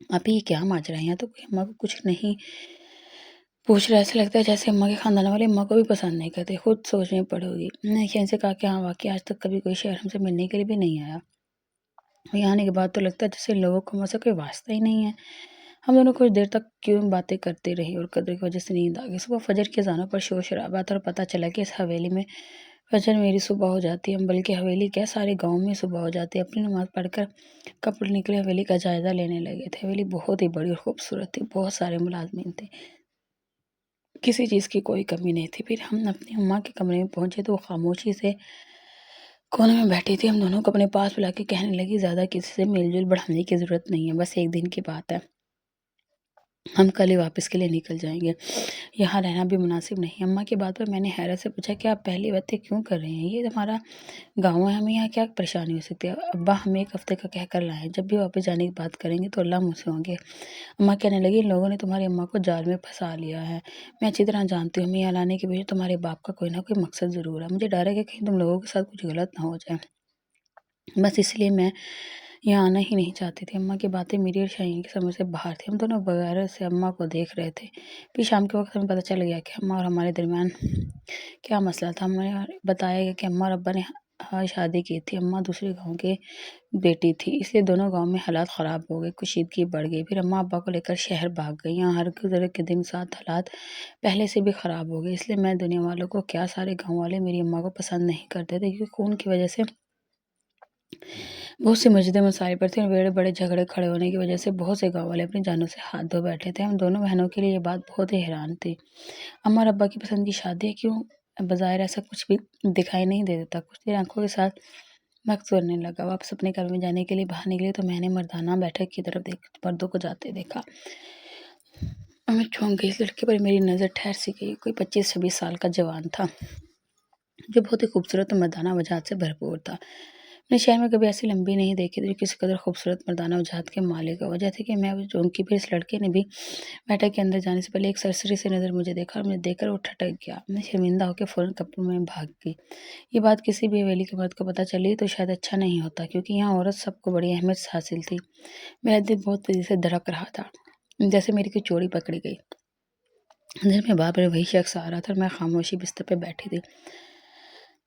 آپ یہ کیا ماجرا ہے؟ یہاں تو کوئی اماں کو کچھ نہیں پوچھ رہا، ایسا لگتا ہے جیسے اماں کے خاندان والے اماں کو بھی پسند نہیں کرتے، خود سوچنے پڑے گی۔ میں نے ان سے کہا کہ ہاں واقعی آج تک کبھی کوئی شہر ہم سے ملنے کے لیے بھی نہیں آیا، یہاں آنے کے بعد تو لگتا ہے جیسے لوگوں کو مجھ سے کوئی واسطہ ہی نہیں ہے۔ ہم دونوں کچھ دیر تک کیوں باتیں کرتے رہے اور قدر کی وجہ سے نیند آ گئی۔ صبح فجر کی اذانوں پر شور شرابہ تھا اور پتہ چلا کہ اس حویلی میں فجر میری صبح ہو جاتی ہے، بلکہ حویلی کیا سارے گاؤں میں صبح ہو جاتی ہے۔ اپنی نماز پڑھ کر کپڑے نکلے، حویلی کا جائزہ لینے لگے تھے۔ حویلی بہت ہی بڑی اور خوبصورت تھی، بہت سارے ملازمین تھے، کسی چیز کی کوئی کمی نہیں تھی۔ پھر ہم اپنی اماں کے کمرے میں پہنچے تو وہ خاموشی سے کونے میں بیٹھی تھی۔ ہم دونوں کو اپنے پاس بلا کے کہنے لگی زیادہ کسی سے میل جول بڑھانے کی ضرورت نہیں ہے، بس ایک دن کی بات ہے، ہم کل ہی واپس کے لیے نکل جائیں گے، یہاں رہنا بھی مناسب نہیں۔ اماں کی بات پر میں نے حیرت سے پوچھا کہ آپ پہلی باتیں کیوں کر رہے ہیں؟ یہ ہمارا گاؤں ہے، ہمیں یہاں کیا پریشانی ہو سکتی ہے؟ ابا ہمیں ایک ہفتے کا کہہ کر لائے ہیں، جب بھی واپس جانے کی بات کریں گے تو اللہ مجھ سے ہوں گے۔ اماں کہنے لگی ان لوگوں نے تمہاری اماں کو جال میں پھنسا لیا ہے، میں اچھی طرح جانتی ہوں، ہمیں یہاں لانے کے پیچھے تمہارے باپ کا کوئی نہ کوئی مقصد ضرور ہے، مجھے ڈر ہے کہ کہیں تم لوگوں کے ساتھ کچھ غلط نہ ہو جائے، بس اس لیے میں یہاں آنا ہی نہیں چاہتی تھی۔ اماں کی باتیں میری اور شاہین کی سمجھ سے باہر تھی، ہم دونوں بغیر سے اماں کو دیکھ رہے تھے۔ پھر شام کے وقت ہمیں پتہ چل گیا کہ اماں اور ہمارے درمیان کیا مسئلہ تھا۔ ہمیں بتایا گیا کہ اماں اور ابا نے شادی کی تھی، اماں دوسرے گاؤں کے بیٹی تھی، اس لیے دونوں گاؤں میں حالات خراب ہو گئے، کشیدگی بڑھ گئی۔ پھر اماں ابا کو لے کر شہر بھاگ گئی، یہاں ہر گزرے کے دن ساتھ حالات پہلے سے بھی خراب ہو گئے، اس لیے میں دنیا والوں کو کیا سارے گاؤں والے میری اماں کو پسند نہیں کرتے تھے، کیونکہ خون کی وجہ سے بہت سے مسجدیں مسائل پر تھیں اور بڑے بڑے جھگڑے کھڑے ہونے کی وجہ سے بہت سے گاؤں والے اپنی جانوں سے ہاتھ دھو بیٹھے تھے۔ ہم دونوں بہنوں کے لیے یہ بات بہت ہی حیران تھی۔ اماں اور ابا کی پسند کی شادی ہے، کیوں بظاہر ایسا کچھ بھی دکھائی نہیں دے دیتا۔ کچھ دیر آنکھوں کے ساتھ وقت گزرنے لگا، واپس اپنے کمرے میں جانے کے لیے باہر نکلے تو میں نے مردانہ بیٹھک کی طرف مردوں کو جاتے دیکھا، میں چونک گئی۔ اس لڑکے پر میری نظر ٹھہر سی گئی، کوئی 25-26 سال کا جوان تھا جو بہت ہی خوبصورت اور مردانہ وجاہت سے بھرپور تھا۔ میں نے شہر میں کبھی ایسی لمبی نہیں دیکھی تھی جو کسی قدر خوبصورت مردانہ وجاہت کے مالک ہے۔ وجہ تھی کہ میں چونکی، پھر اس لڑکے نے بھی بیٹھک کے اندر جانے سے پہلے ایک سرسری سے نظر مجھے دیکھا اور مجھے دیکھ کر وہ ٹھٹک گیا۔ میں شرمندہ ہو کے فوراً کپڑوں میں بھاگ گئی۔ یہ بات کسی بھی حویلی کے مرد کو پتہ چلی تو شاید اچھا نہیں ہوتا، کیونکہ یہاں عورت سب کو بڑی اہمیت حاصل تھی۔ میرا دل بہت تیزی سے دھڑک رہا تھا، جیسے میری کوئی چوری پکڑی گئی۔ اندر میں بار بار وہی شخص آ رہا تھا اور میں خاموشی بستر پہ بیٹھی تھی۔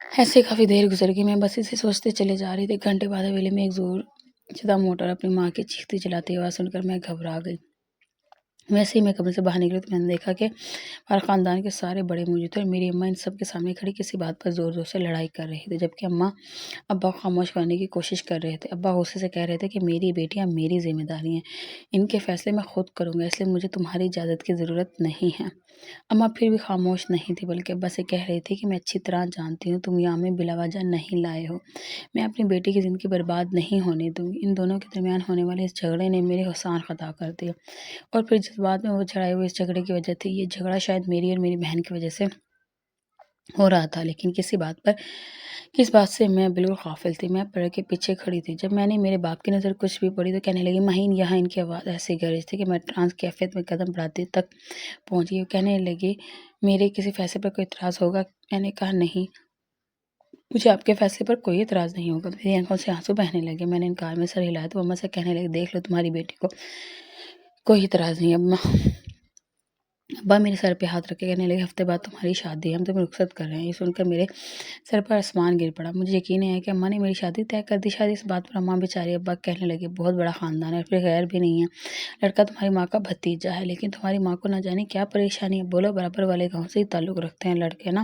ایسے کافی دیر گزر گئی، میں بس اسے سوچتے چلے جا رہی تھی۔ گھنٹے بعد حویلی میں ایک زور شدہ موٹر اپنی ماں کی چیختی چلاتی آواز سن کر میں گھبرا گئی۔ ویسے ہی میں کمرے سے باہر نکلی تو میں نے دیکھا کہ ہمارے خاندان کے سارے بڑے موجود تھے اور میری اماں ان سب کے سامنے کھڑی کسی بات پر زور زور سے لڑائی کر رہی تھی، جبکہ اماں ابا کو خاموش کرنے کی کوشش کر رہے تھے۔ ابا غصے سے کہہ رہے تھے کہ میری بیٹیاں میری ذمہ داری ہیں، ان کے فیصلے میں خود کروں گا، اس لیے مجھے تمہاری اجازت کی ضرورت نہیں ہے۔ اماں پھر بھی خاموش نہیں تھی، بلکہ ابا سے کہہ رہی تھی کہ میں اچھی طرح جانتی ہوں تم یہاں میں بلا وجہ نہیں لائے ہو، میں اپنی بیٹی کی زندگی برباد نہیں ہونے دوں گی۔ ان دونوں کے درمیان ہونے والے اس جھگڑے نے میرے حسان خطا کر دیا، اور پھر جس بات میں وہ جھڑائے ہوئے اس جھگڑے کی وجہ تھی، یہ جھگڑا شاید میری اور میری بہن کی وجہ سے ہو رہا تھا، لیکن کس بات سے میں بالکل غافل تھی۔ میں پردے کے پیچھے کھڑی تھی۔ جب میں نے میرے باپ کی نظر کچھ بھی پڑی تو کہنے لگی مہین، یہاں ان کی آواز ایسی گرج تھی کہ میں ٹرانس کیفیت میں قدم بڑھاتے تک پہنچ گئی۔ کہنے لگی میرے کسی فیصلے پر کوئی اعتراض ہوگا؟ میں نے کہا نہیں، مجھے آپ کے فیصلے پر کوئی اعتراض نہیں ہوگا۔ میری آنکھوں سے آنسو بہنے لگے، میں نے انکار میں سر ہلایا تو اماں سے کہنے لگی دیکھ لو تمہاری بیٹی کو کوئی اعتراض نہیں۔ ابا میرے سر پہ ہاتھ رکھے کہنے لگے ہفتے بعد تمہاری شادی ہے، ہم تمہیں رخصت کر رہے ہیں۔ یہ سن کر میرے سر پر آسمان گر پڑا، مجھے یقین نہیں ہے کہ اماں نے میری شادی طے کر دی۔ شاید اس بات پر اماں بیچاری ابا کہنے لگے بہت بڑا خاندان ہے اور پھر غیر بھی نہیں ہے، لڑکا تمہاری ماں کا بھتیجا ہے، لیکن تمہاری ماں کو نہ جانے کیا پریشانی ہے۔ بولو برابر والے گاؤں سے ہی تعلق رکھتے ہیں، لڑکے نا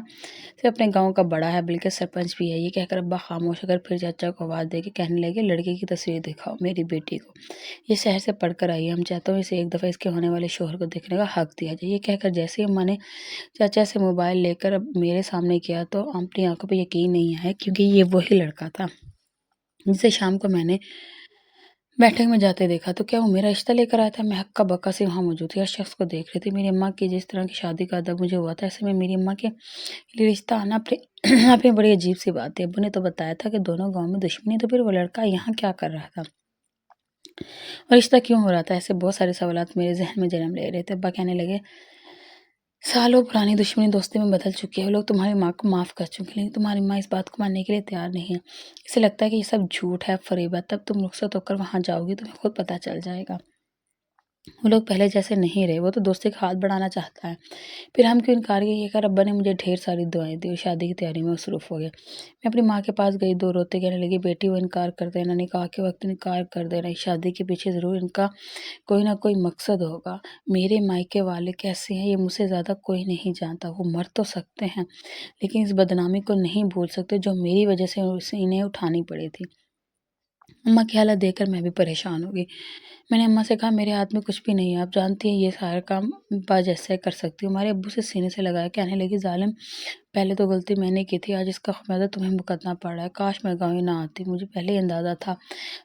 صرف اپنے گاؤں کا بڑا ہے بلکہ سرپنچ بھی ہے۔ یہ کہہ کر ابا خاموش ہو کر پھر چاچا کو آواز دے کے کہنے لگے لڑکے کی تصویر دکھاؤ میری بیٹی کو، یہ شہر سے پڑھ کر آئی ہے، ہم چاہتا ہوں اسے ایک دفعہ اس کے ہونے والے شوہر کو دیکھنے کا حق دیا جائے۔ یہ کہہ کر جیسے اماں نے چاچا سے موبائل لے کر میرے سامنے کیا تو اپنی آنکھوں پہ یقین نہیں آیا، کیونکہ یہ وہی لڑکا تھا جسے شام کو میں نے بیٹھک میں جاتے دیکھا۔ تو کیا وہ میرا رشتہ لے کر آیا تھا؟ میں ہکا بکا سے وہاں موجود تھی، ہر شخص کو دیکھ رہی تھی۔ میری اماں کی جس طرح کی شادی کا ادب مجھے ہوا تھا، ایسے میں میری اماں کے لیے رشتہ آنا اپنے بڑی عجیب سی بات ہے۔ ابو نے تو بتایا تھا کہ دونوں گاؤں میں دشمنی، تو پھر وہ لڑکا یہاں کیا کر رہا تھا اور رشتہ کیوں ہو رہا تھا؟ ایسے بہت سارے سوالات میرے ذہن میں جنم لے رہے تھے۔ ابا کہنے لگے سالوں پرانی دشمنی دوستی میں بدل چکی ہے، وہ لوگ تمہاری ماں کو معاف کر چکے، لیکن تمہاری ماں اس بات کو ماننے کے لیے تیار نہیں ہے۔ اسے لگتا ہے کہ یہ سب جھوٹ ہے، فریب ہے۔ تب تم رخصت ہو کر وہاں جاؤ گی، تمہیں خود پتہ چل جائے گا۔ وہ لوگ پہلے جیسے نہیں رہے، وہ تو دوستی کا ہاتھ بڑھانا چاہتا ہے، پھر ہم کیوں انکار کیے؟ یہ کہا ابا نے مجھے ڈھیر ساری دعائیں دی اور شادی کی تیاری میں مصروف ہو گئے۔ میں اپنی ماں کے پاس گئی، دو روتے کہنے لگی بیٹی وہ انکار کر دینا، نکاح کے وقت انکار کر دینا، اس شادی کے پیچھے ضرور ان کا کوئی نہ کوئی مقصد ہوگا۔ میرے مائکے والے کیسے ہیں یہ مجھ سے زیادہ کوئی نہیں جانتا، وہ مر تو سکتے ہیں لیکن اس بدنامی کو نہیں بھول سکتے جو میری وجہ سے انہیں اٹھانی پڑی تھی۔ اماں کی حالت دیکھ کر میں بھی پریشان ہو گئی۔ میں نے اماں سے کہا میرے ہاتھ میں کچھ بھی نہیں ہے، آپ جانتی ہیں یہ سارا کام با جیسے کر سکتی ہوں۔ ہمارے ابو سے سینے سے لگایا، کہنے لگی ظالم، پہلے تو غلطی میں نے کی تھی، آج اس کا خمیازہ تمہیں بھگتنا پڑ رہا ہے۔ کاش میں گاؤں ہی نہ آتی، مجھے پہلے ہی اندازہ تھا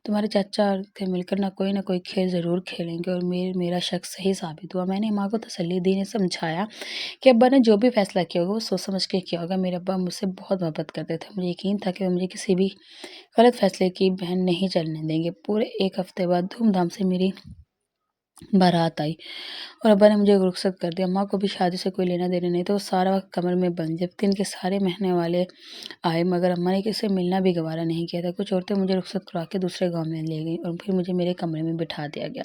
تمہارے چاچا کے مل کر نہ کوئی کھیل ضرور کھیلیں گے، اور میرا شک صحیح ثابت ہوا۔ میں نے اماں کو تسلی دی، نے سمجھایا کہ ابا نے جو بھی فیصلہ کیا ہوگا وہ سوچ سمجھ کے کیا ہوگا۔ میرے ابا مجھ سے بہت محبت کرتے تھے، مجھے یقین تھا کہ وہ مجھے کسی بھی غلط فیصلے کی بہن نہیں چلنے دیں گے۔ پورے ایک ہفتے بعد دھوم دھام سے میری بارات آئی اور ابا نے مجھے رخصت کر دیا۔ اماں کو بھی شادی سے کوئی لینا دینا نہیں تھا، وہ سارا وقت کمر میں بند، جبکہ ان کے سارے مہنے والے آئے مگر اماں نے کسی سے ملنا بھی گوارا نہیں کیا تھا۔ کچھ عورتیں مجھے رخصت کروا کے دوسرے گاؤں میں لے گئیں اور پھر مجھے میرے کمرے میں بٹھا دیا گیا۔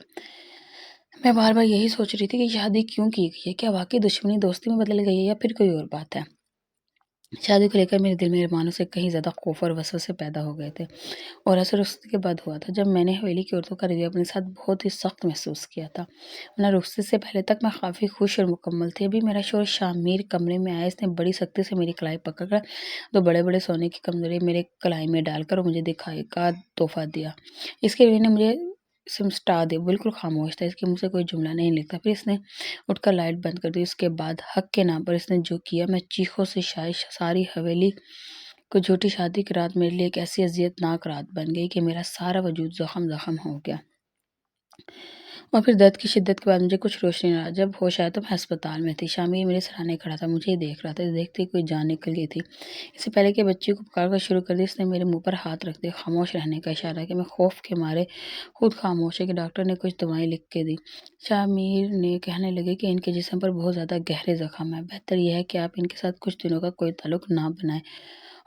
میں بار بار یہی سوچ رہی تھی کہ شادی کیوں کی گئی ہے، کیا واقعی دشمنی دوستی میں بدل گئی ہے یا پھر کوئی اور بات ہے۔ شادی کو لے کر میرے دل میں ارمانوں سے کہیں زیادہ خوف اور وسوسے پیدا ہو گئے تھے، اور ایسا رخصتی کے بعد ہوا تھا جب میں نے حویلی کی عورتوں کا رویہ اپنے ساتھ بہت ہی سخت محسوس کیا تھا، ورنہ رخصتی سے پہلے تک میں کافی خوش اور مکمل تھی۔ ابھی میرا شوہر شامیر کمرے میں آیا، اس نے بڑی سختی سے میری کلائی پکڑ کر دو بڑے بڑے سونے کی کمزوری میرے کلائی میں ڈال کر مجھے دکھائی کا تحفہ دیا۔ اس کے رویے نے مجھے سمسٹا دیا، بالکل خاموش تھا، اس کے منہ سے کوئی جملہ نہیں نکلا۔ پھر اس نے اٹھ کر لائٹ بند کر دی، اس کے بعد حق کے نام پر اس نے جو کیا، میں چیخوں سے شاید ساری حویلی کو جھوٹی شادی کی رات میرے لیے ایک ایسی اذیت ناک رات بن گئی کہ میرا سارا وجود زخم ہو گیا۔ اور پھر درد کی شدت کے بعد مجھے کچھ روشنی نہ آیا۔ جب ہوش آیا تو میں ہسپتال میں تھی، شامیر میرے سرانے کھڑا تھا، مجھے ہی دیکھ رہا تھا، دیکھتے ہی کوئی جان نکل گئی تھی۔ اس سے پہلے کہ بچی کو پکار کر شروع کر دی، اس نے میرے منہ پر ہاتھ رکھ دیا، خاموش رہنے کا اشارہ کیا۔ میں خوف کے مارے خود خاموش ہے کہ ڈاکٹر نے کچھ دوائیں لکھ کے دی۔ شامیر نے کہنے لگے کہ ان کے جسم پر بہت زیادہ گہرے زخم ہیں، بہتر یہ ہے کہ آپ ان کے ساتھ کچھ دنوں کا کوئی تعلق نہ بنائیں،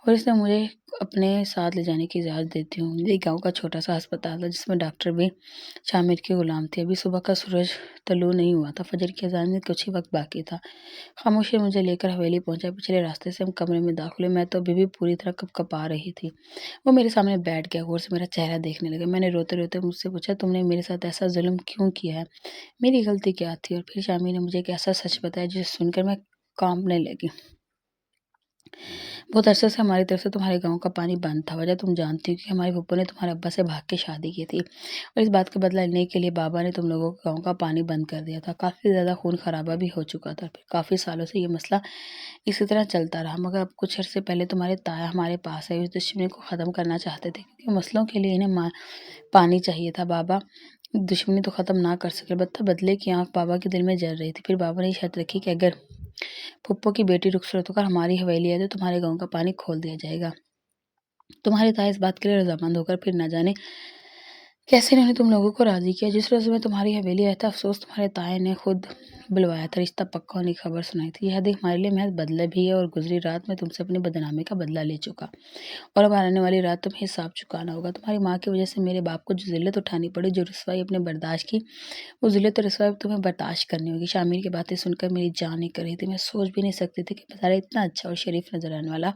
اور اس نے مجھے اپنے ساتھ لے جانے کی اجازت دیتی ہوں۔ یہ گاؤں کا چھوٹا سا ہسپتال تھا جس میں ڈاکٹر بھی شامیر کے غلام تھے۔ ابھی صبح کا سورج طلوع نہیں ہوا تھا، فجر کی اذان میں کچھ ہی وقت باقی تھا۔ خاموشی مجھے لے کر حویلی پہنچا، پچھلے راستے سے ہم کمرے میں داخل ہوئے، میں تو ابھی بھی پوری طرح کپا رہی تھی۔ وہ میرے سامنے بیٹھ گیا، غور سے میرا چہرہ دیکھنے لگا۔ میں نے روتے روتے مجھ سے پوچھا تم نے میرے ساتھ ایسا ظلم کیوں کیا ہے، میری غلطی کیا تھی؟ اور پھر شامیر نے مجھے ایک ایسا سچ بتایا جسے سن کر میں کانپنے لگی۔ بہت عرصے سے ہماری طرف سے تمہارے گاؤں کا پانی بند تھا، وجہ تم جانتی ہو کہ ہماری پھپھو نے تمہارے ابا سے بھاگ کے شادی کی تھی، اور اس بات کا بدلہ لینے کے لیے بابا نے تم لوگوں کو گاؤں کا پانی بند کر دیا تھا۔ کافی زیادہ خون خرابہ بھی ہو چکا تھا، پھر کافی سالوں سے یہ مسئلہ اسی طرح چلتا رہا، مگر اب کچھ عرصے پہلے تمہارے تایا ہمارے پاس ہے، اس دشمنی کو ختم کرنا چاہتے تھے کیونکہ مسئلوں کے لیے انہیں پانی چاہیے تھا۔ بابا دشمنی تو ختم نہ کر سکے، البتہ بدلے کی آنکھ بابا کے دل میں جل رہی تھی۔ پھر بابا نے یہ شرط رکھی کہ اگر پھپھو کی بیٹی رخصت ہو کر ہماری حویلی آئے تو تمہارے گاؤں کا پانی کھول دیا جائے گا۔ تمہارے تایا اس بات کے لیے رضامند ہو کر پھر نہ جانے کیسے انہوں نے تم لوگوں کو راضی کیا۔ جس روز میں تمہاری حویلی آیا تھا، افسوس تمہارے تایا نے خود بلوایا تھا، رشتہ پکا ہونے کی خبر سنائی تھی۔ یہ حدیث ہمارے لیے محض بدلہ بھی ہے، اور گزری رات میں تم سے اپنی بدنامی کا بدلہ لے چکا، اور اب آنے والی رات تمہیں حساب چکانا ہوگا۔ تمہاری ماں کی وجہ سے میرے باپ کو جو ذلت اٹھانی پڑی، جو رسوائی اپنے برداشت کی، وہ ذلت اور رسوائی تمہیں برداشت کرنی ہوگی۔ شامیر کی باتیں سن کر میری جان نکل رہی تھی، میں سوچ بھی نہیں سکتی تھی کہ بظاہر اتنا اچھا اور شریف نظر آنے والا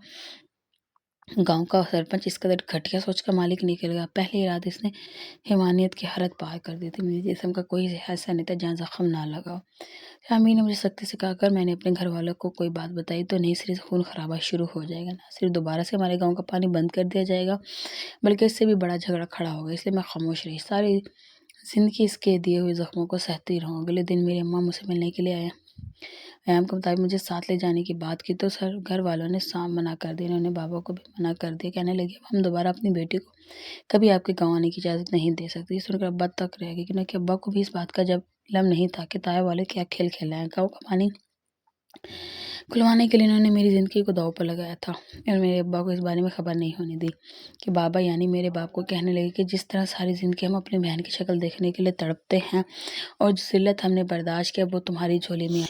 گاؤں کا سرپنچ اس قدر گھٹیا سوچ کا مالک نکل گیا۔ پہلی رات اس نے حیوانیت کی حد پار کر دی تھی، میرے جسم کا کوئی حصہ نہیں تھا جہاں زخم نہ لگا ہو۔ شامیر نے مجھے سختی سے کہا اگر میں نے اپنے گھر والوں کو کوئی بات بتائی تو نئی سرے سے خون خرابہ شروع ہو جائے گا، نہ صرف دوبارہ سے ہمارے گاؤں کا پانی بند کر دیا جائے گا بلکہ اس سے بھی بڑا جھگڑا کھڑا ہوگا۔ اس لیے میں خاموش رہی، ساری زندگی اس کے دیے ہوئے زخموں کو سہتی رہوں۔ اگلے دن میری اماں مجھ سے ملنے کے لیے آئے، ایام کے مطابق مجھے ساتھ لے جانے کی بات کی تو گھر والوں نے منع کر دیا، انہوں نے بابا کو بھی منع کر دیا، کہنے لگے اب ہم دوبارہ اپنی بیٹی کو کبھی آپ کے گاؤں آنے کی اجازت نہیں دے سکتے۔ یہ سن کر ابا تک رہ گئے کیونکہ ابا کو بھی اس بات کا جب علم نہیں تھا کہ تایا والے کیا کھیل کھیلا ہے۔ گاؤں کا پانی کھلوانے کے لیے انہوں نے میری زندگی کو داؤ پر لگایا تھا، اور میرے ابا کو اس بارے میں خبر نہیں ہونے دی کہ بابا یعنی میرے باپ کو کہنے لگے کہ جس طرح ساری زندگی ہم اپنی بہن کی شکل دیکھنے کے لیے تڑپتے ہیں اور جو ذلت ہم نے برداشت کیا وہ تمہاری جھولی میں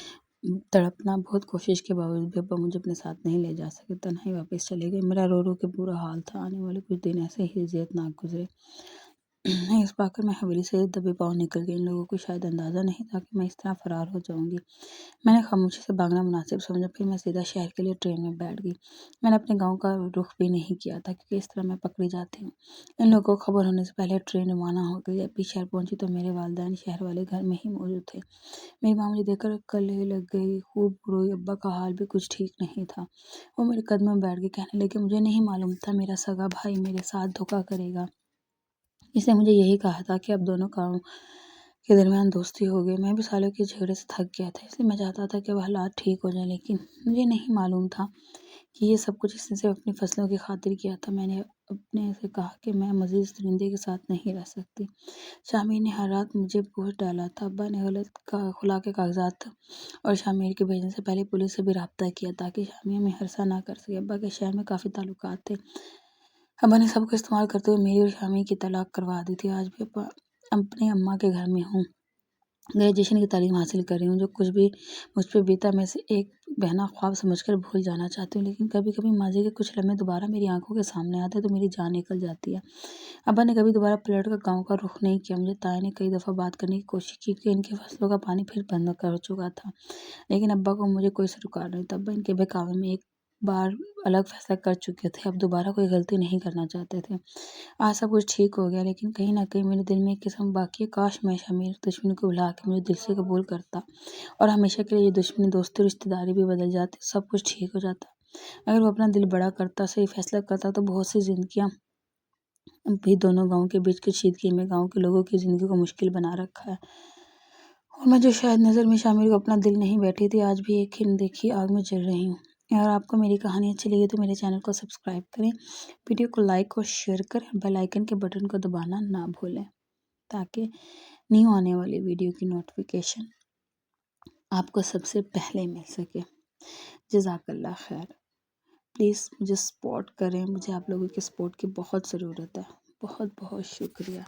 تڑپنا بہت کوشش کے باوجود بھی ابا مجھے اپنے ساتھ نہیں لے جا سکے، تنہا ہی واپس چلے گئے۔ میرا رو رو کے برا حال تھا، آنے والے کچھ دن ایسے ہی اذیت ناک گزرے۔ اس پا کر میں حویلی سے دبے پاؤں نکل گئی۔ ان لوگوں کو شاید اندازہ نہیں تھا کہ میں اس طرح فرار ہو جاؤں گی۔ میں نے خاموشی سے بھاگنا مناسب سمجھا، پھر میں سیدھا شہر کے لیے ٹرین میں بیٹھ گئی۔ میں نے اپنے گاؤں کا رخ بھی نہیں کیا تھا کیونکہ اس طرح میں پکڑی جاتی ہوں۔ ان لوگوں کو خبر ہونے سے پہلے ٹرین روانہ ہو گئی۔ جب بھی شہر پہنچی تو میرے والدین شہر والے گھر میں ہی موجود تھے۔ میری ماں مجھے دیکھ کر گلے لگ گئی، خوب روئی۔ ابا کا حال بھی کچھ ٹھیک نہیں تھا۔ وہ میرے قدموں میں بیٹھ کے کہنے لگے، مجھے نہیں معلوم تھا میرا سگا بھائی میرے ساتھ دھوکہ کرے گا۔ اس نے مجھے یہی کہا تھا کہ اب دونوں گاؤں کے درمیان دوستی ہو گئی۔ میں بھی سالوں کے جھگڑے سے تھک گیا تھا، اس لیے میں چاہتا تھا کہ اب حالات ٹھیک ہو جائیں، لیکن مجھے نہیں معلوم تھا کہ یہ سب کچھ اس نے صرف اپنی فصلوں کی خاطر کیا تھا۔ میں نے اپنے سے کہا کہ میں مزید اس درندے کے ساتھ نہیں رہ سکتی۔ شامیر نے ہر رات مجھے پوچھ ڈالا تھا۔ ابا نے غلط خلا کے کاغذات اور شامیر کے بھیجنے سے پہلے پولیس سے بھی رابطہ کیا تاکہ شامیر میں ہراساں نہ کر سکے۔ ابا کے شہر میں کافی تعلقات تھے۔ ابا نے سب کو استعمال کرتے ہوئے میری اور شامیر کی طلاق کروا دی تھی۔ آج بھی اپنے اماں کے گھر میں ہوں، گریجویشن کی تعلیم حاصل کر رہی ہوں۔ جو کچھ بھی مجھ پہ بیتا میں سے ایک بہنا خواب سمجھ کر بھول جانا چاہتی ہوں، لیکن کبھی کبھی ماضی کے کچھ لمحے دوبارہ میری آنکھوں کے سامنے آتے تو میری جان نکل جاتی ہے۔ ابا نے کبھی دوبارہ پلٹ کر گاؤں کا رخ نہیں کیا۔ مجھے تایا نے کئی دفعہ بات کرنے کی کوشش کی کہ ان کی فصلوں کا پانی پھر بند کر چکا تھا، لیکن ابا کو مجھے کوئی سروکار نہیں تھا۔ ابا ان کے بہکاوے میں ایک بار الگ فیصلہ کر چکے تھے، اب دوبارہ کوئی غلطی نہیں کرنا چاہتے تھے۔ آج سب کچھ ٹھیک ہو گیا، لیکن کہیں نہ کہیں میرے دل میں ایک قسم باقی ہے، کاش میں شامیر دشمنی کو بھلا کے مجھے دل سے قبول کرتا اور ہمیشہ کے لیے یہ دشمنی دوستی اور رشتہ داری بھی بدل جاتی، سب کچھ ٹھیک ہو جاتا۔ اگر وہ اپنا دل بڑا کرتا، صحیح فیصلہ کرتا تو بہت سی زندگیاں بھی دونوں گاؤں کے بیچ کشیدگی میں گاؤں کے لوگوں کی زندگی کو مشکل بنا رکھا ہے، اور میں جو شاید نظر میں شامیر کو اپنا دل نہیں بیٹھی تھی، آج بھی ایک ہی دیکھی آگ میں جل رہی ہوں۔ اگر آپ کو میری کہانی اچھی لگی تو میرے چینل کو سبسکرائب کریں، ویڈیو کو لائک اور شیئر کریں، بیل آئیکن کے بٹن کو دبانا نہ بھولیں تاکہ نیو آنے والی ویڈیو کی نوٹیفیکیشن آپ کو سب سے پہلے مل سکے۔ جزاک اللہ خیر۔ پلیز مجھے سپورٹ کریں، مجھے آپ لوگوں کے سپورٹ کی بہت ضرورت ہے۔ بہت بہت شکریہ۔